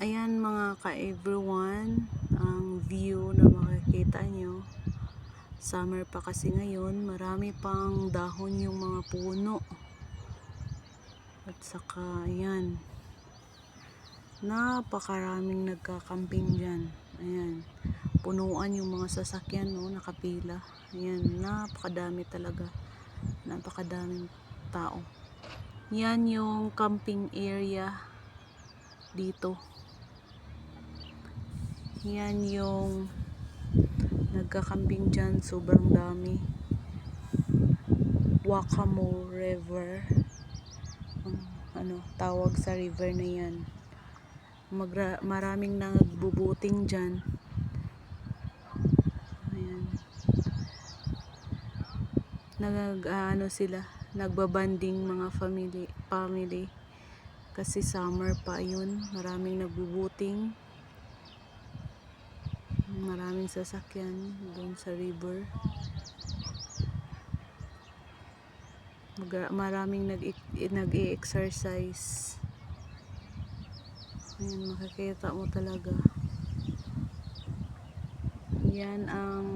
Ayan mga ka-everyone, ang view na makikita nyo. Summer pa kasi ngayon, marami pang dahon yung mga puno. At saka ayan, napakaraming nagkakamping dyan. Ayan, punuan yung mga sasakyan, no, nakapila. Ayan, napakadami talaga. Napakadaming tao. Yan yung camping area dito. Yan yung nagkakambing dyan, sobrang dami. Wakamo River, tawag sa river na yan. Maraming nagbubuting dyan. Ayan. Sila, nagbabanding mga family. Kasi summer pa yun, maraming nagbubuting. Maraming sasakyan doon sa river. Maraming nag-i-exercise. Ayan, makikita mo talaga. Yan ang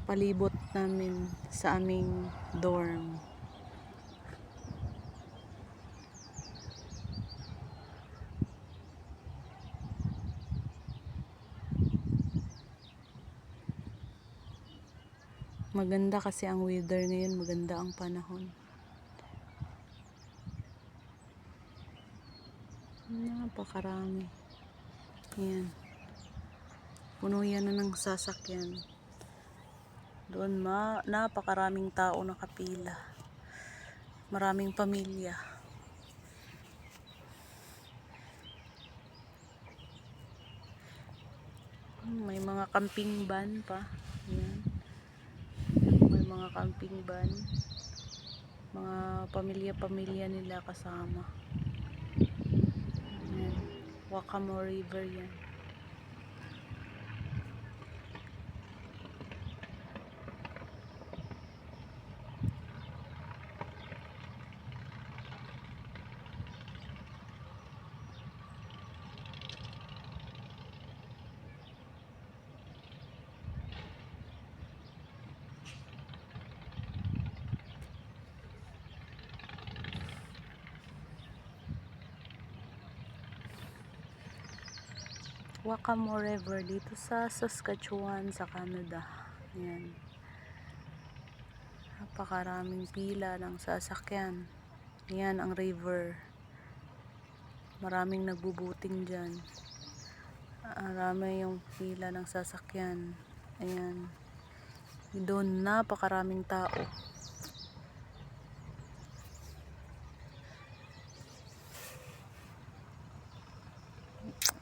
palibot namin sa aming dorm. Maganda kasi ang weather ngayon, maganda ang panahon. Napakarami. Ayan. Puno yan na ng sasakyan. Doon napakaraming tao nakapila. Maraming pamilya. May mga camping van pa. Ayan. May mga camping van. Mga pamilya nila kasama. Ayan. Wakamo River yan. Wakamo River dito sa Saskatchewan sa Canada. Ayan. Napakaraming pila ng sasakyan. Ayan ang river. Maraming nagbubuting dyan. Marami yung pila ng sasakyan. Ayan. Doon napakaraming tao.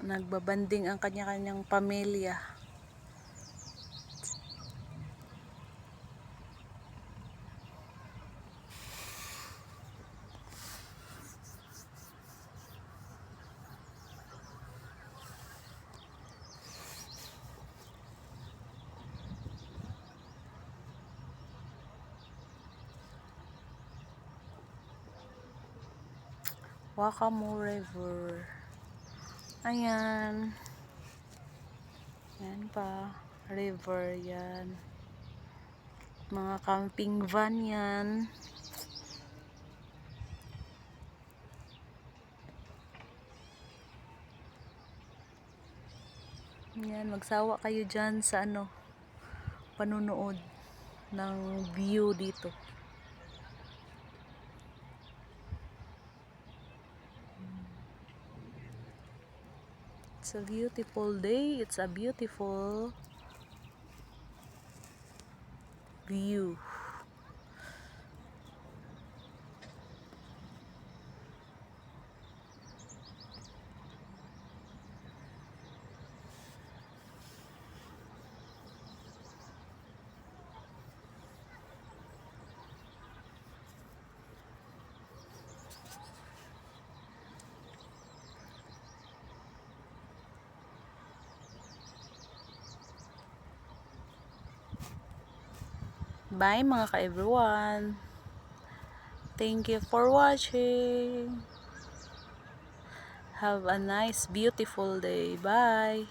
Nagbabanding ang kanya-kanyang pamilya. Wakamo River. Ayan. Yan pa. River yan. Mga camping van yan. Yan, magsawa kayo dyan sa panunood ng view dito. It's a beautiful day. It's a beautiful view. Bye mga ka-everyone. Thank you for watching. Have a nice, beautiful day. Bye!